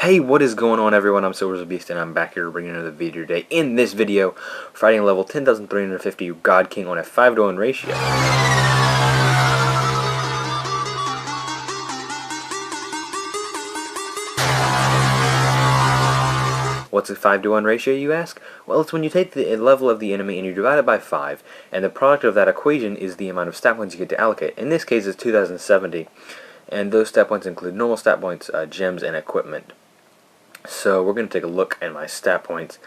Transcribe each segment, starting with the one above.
Hey, what is going on, everyone? I'm Silversabeast, and I'm back here to bring you another video today. In this video, fighting level 10,350 God King on a 5-to-1 ratio. What's a 5-to-1 ratio, you ask? Well, it's when you take the level of the enemy and you divide it by 5, and the product of that equation is the amount of stat points you get to allocate. In this case, it's 2,070, and those stat points include normal stat points, gems, and equipment. So we're going to take a look at my stat points.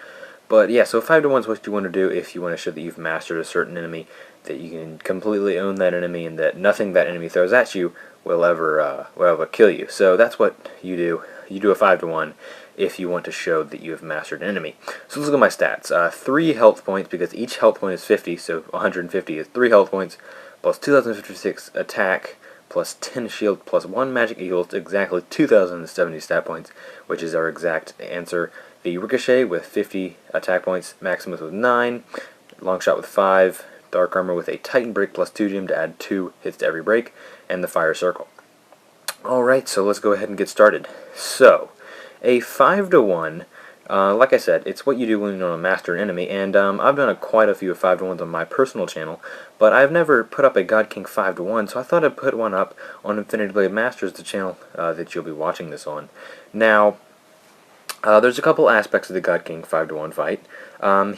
But yeah, so 5-to-1 is what you want to do if you want to show that you've mastered a certain enemy, that you can completely own that enemy, and that nothing that enemy throws at you will ever kill you. So that's what you do. You do a 5-to-1 if you want to show that you have mastered an enemy. So let's look at my stats. 3 health points, because each health point is 50, so 150 is 3 health points, plus 2,056 attack, plus 10 shield, plus 1 magic equals exactly 2,070 stat points, which is our exact answer. The Ricochet with 50 attack points, Maximus with 9, Longshot with 5, Dark Armor with a Titan Break plus 2 gem to add 2 hits to every break, and the Fire Circle. Alright, so let's go ahead and get started. So, a 5-to-1, like I said, it's what you do when you want to master an enemy, and I've done quite a few 5-to-1s on my personal channel, but I've never put up a God King 5-to-1, so I thought I'd put one up on InfinityBladeMasters, the channel that you'll be watching this on. Now, there's a couple aspects of the God King 5-to-1 fight.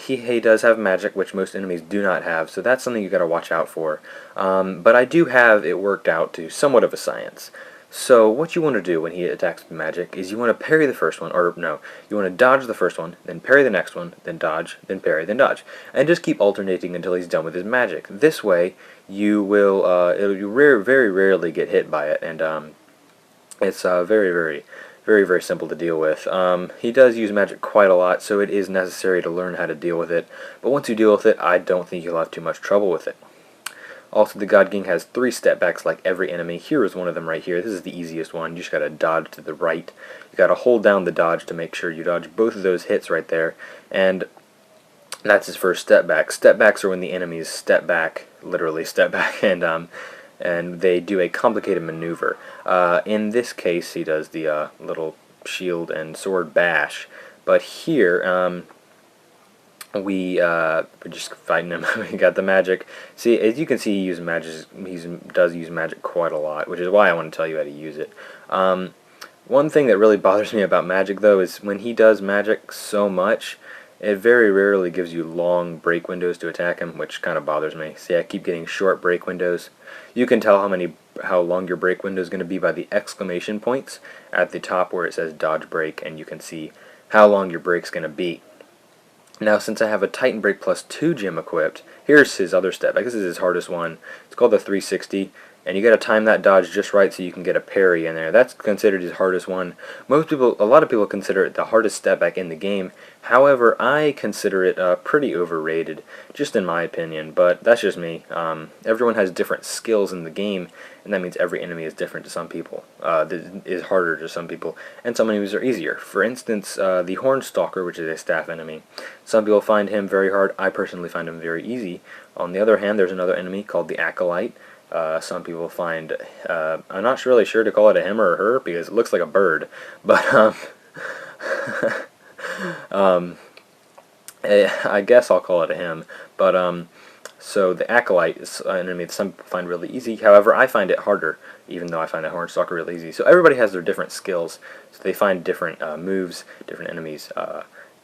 He does have magic, which most enemies do not have, so that's something you got to watch out for. But I do have it worked out to somewhat of a science. So what you want to do when he attacks with magic is you want to parry the first one, or no, you want to dodge the first one, then parry the next one, then dodge, then parry, then dodge, and just keep alternating until he's done with his magic. This way, you will very rarely get hit by it, and it's very simple to deal with. He does use magic quite a lot, so it is necessary to learn how to deal with it. But once you deal with it, I don't think you'll have too much trouble with it. Also, the God King has 3 step backs like every enemy. Here is one of them right here. This is the easiest one. You just gotta dodge to the right. You gotta hold down the dodge to make sure you dodge both of those hits right there. And that's his first step back. Step backs are when the enemies step back, literally step back, and they do a complicated maneuver. In this case, he does the little shield and sword bash. But here, we're just fighting him. We got the magic. See, as you can see, he does use magic quite a lot, which is why I want to tell you how to use it. One thing that really bothers me about magic, though, is when he does magic so much, it very rarely gives you long break windows to attack him, which kind of bothers me. See, I keep getting short break windows. You can tell how long your break window is going to be by the exclamation points at the top where it says dodge break, and you can see how long your break's going to be. Now, since I have a Titan Break plus 2 gem equipped, here's his other step. This is his hardest one. It's called the 360, and you got to time that dodge just right so you can get a parry in there. That's considered his hardest one. A lot of people consider it the hardest step back in the game. However, I consider it pretty overrated, just in my opinion, but that's just me. Everyone has different skills in the game, and that means every enemy is different to some people. Is harder to some people, and some enemies are easier. For instance, the Hornstalker, which is a staff enemy, some people find him very hard. I personally find him very easy. On the other hand, there's another enemy called the Acolyte. Some people find, I'm not really sure to call it a him or a her because it looks like a bird, but I guess I'll call it a him. But so the Acolyte is an enemy that some people find really easy. However, I find it harder, even though I find the Hornstalker really easy. So everybody has their different skills, so they find different moves, different enemies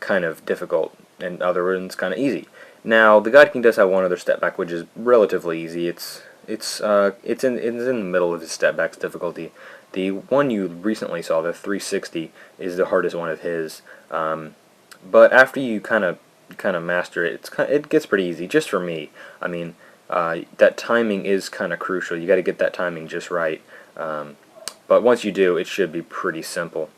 kind of difficult, and other ones kind of easy. Now, the God King does have one other step back, which is relatively easy. It's in the middle of his step back's difficulty. The one you recently saw, the 360, is the hardest one of his. But after you kind of master it, it gets pretty easy. Just for me, I mean, that timing is kind of crucial. You got to get that timing just right. But once you do, it should be pretty simple.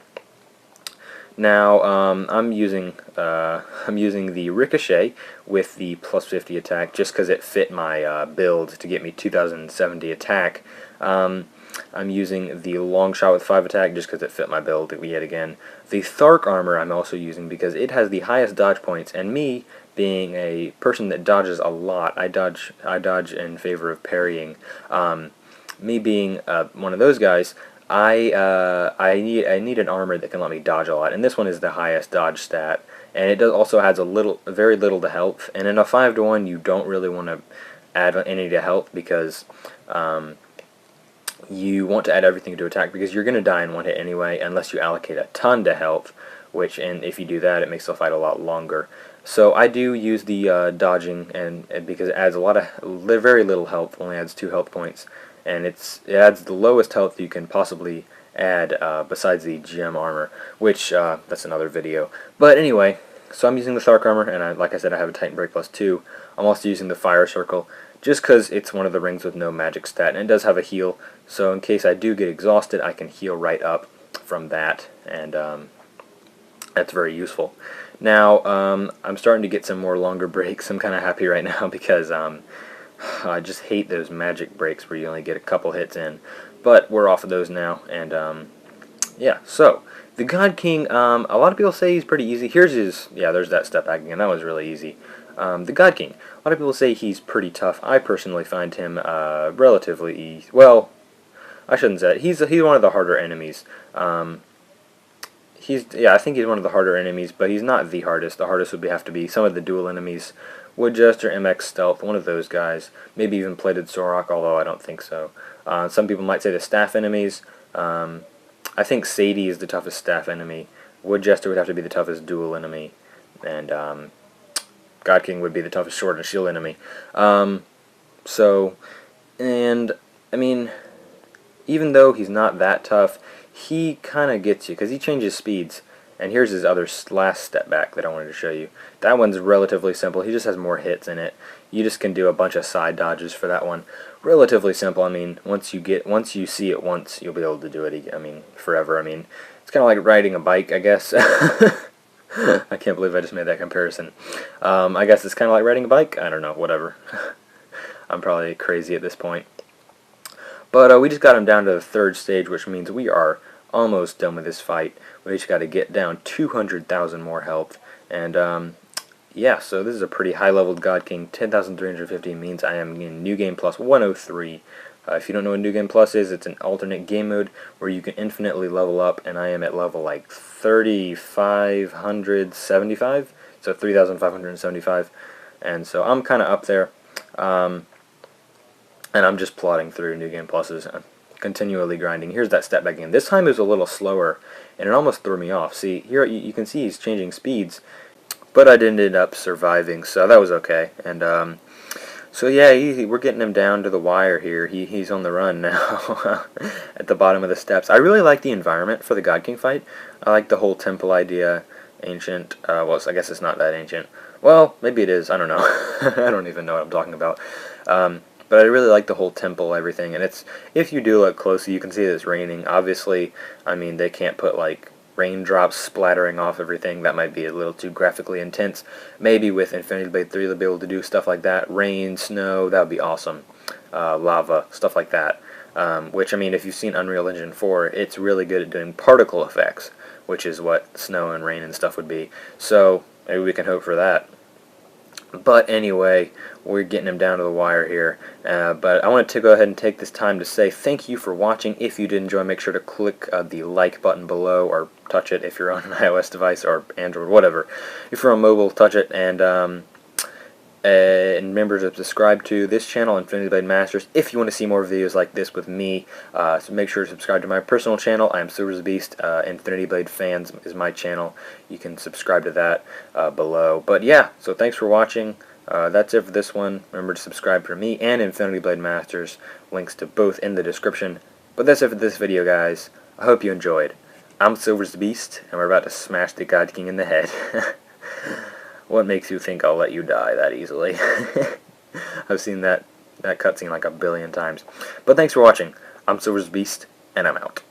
Now, I'm using the Ricochet with the plus 50 attack just because it fit my build to get me 2,070 attack. I'm using the Longshot with 5 attack just because it fit my build yet again. The Dark Armor I'm also using because it has the highest dodge points, and me being a person that dodges a lot, I dodge in favor of parrying. Me being one of those guys, I need an armor that can let me dodge a lot, and this one is the highest dodge stat, and it also adds very little to health. And in a 5-to-1, you don't really want to add any to health because you want to add everything to attack because you're going to die in one hit anyway, unless you allocate a ton to health. And if you do that, it makes the fight a lot longer. So I do use the dodging, and because it adds very little health, only adds 2 health points, and it adds the lowest health you can possibly add besides the gem armor, which that's another video. But anyway, so I'm using the Thark armor, and like I said, I have a Titan Break +2. I'm also using the Fire Circle, just because it's one of the rings with no magic stat, and it does have a heal, so in case I do get exhausted, I can heal right up from that, and that's very useful. Now, I'm starting to get some more longer breaks. I'm kind of happy right now because I just hate those magic breaks where you only get a couple hits in, but we're off of those now, and yeah, so the God King, a lot of people say he's pretty easy. Here's his, yeah, there's that step back again, that was really easy. The God King, a lot of people say he's pretty tough. I personally find him relatively easy. Well, I shouldn't say that. He's one of the harder enemies. I think he's one of the harder enemies, but he's not the hardest. The hardest would have to be some of the dual enemies, Woodjester, MX Stealth, one of those guys. Maybe even Plated Sorok, although I don't think so. Some people might say the staff enemies. I think Sadie is the toughest staff enemy. Woodjester would have to be the toughest dual enemy, and God King would be the toughest sword and shield enemy. And I mean, even though he's not that tough, he kind of gets you because he changes speeds. And here's his last step back that I wanted to show you. That one's relatively simple. He just has more hits in it. You just can do a bunch of side dodges for that one. Relatively simple. I mean, once you see it once, you'll be able to do it. I mean, forever. I mean, it's kind of like riding a bike, I guess. I can't believe I just made that comparison. I guess it's kind of like riding a bike. I don't know. Whatever. I'm probably crazy at this point. But we just got him down to the 3rd stage, which means we are almost done with this fight. We just got to get down 200,000 more health, and yeah, so this is a pretty high-leveled God King. 10,350 means I am in New Game Plus 103. If you don't know what New Game Plus is, it's an alternate game mode where you can infinitely level up, and I am at level like 3,575, so 3,575, and so I'm kind of up there, and I'm just plodding through New Game Pluses, continually grinding. Here's that step back in. This time it was a little slower, and it almost threw me off. See, here you can see he's changing speeds, but I didn't end up surviving, so that was okay. And so yeah, we're getting him down to the wire here. He's on the run now at the bottom of the steps. I really like the environment for the God King fight. I like the whole temple idea. Ancient. Well, I guess it's not that ancient. Well, maybe it is. I don't know. I don't even know what I'm talking about. But I really like the whole temple, everything, and if you do look closely, you can see that it's raining. Obviously, I mean, they can't put like raindrops splattering off everything. That might be a little too graphically intense. Maybe with Infinity Blade 3 they'll be able to do stuff like that. Rain, snow, that would be awesome. Lava, stuff like that. Which, I mean, if you've seen Unreal Engine 4, it's really good at doing particle effects, which is what snow and rain and stuff would be. So maybe we can hope for that. But anyway, we're getting him down to the wire here. But I wanted to go ahead and take this time to say thank you for watching. If you did enjoy, make sure to click the like button below, or touch it if you're on an iOS device or Android, whatever. If you're on mobile, touch it, and remember to subscribe to this channel, InfinityBladeMasters, if you want to see more videos like this with me. So make sure to subscribe to my personal channel. I am Silversabeast. Infinity Blade Fans is my channel. You can subscribe to that below. But yeah, so thanks for watching. That's it for this one. Remember to subscribe for me and InfinityBladeMasters. Links to both in the description. But that's it for this video, guys. I hope you enjoyed. I'm Silversabeast, and we're about to smash the God King in the head. What makes you think I'll let you die that easily? I've seen that cutscene like a billion times. But thanks for watching. I'm Silversabeast, and I'm out.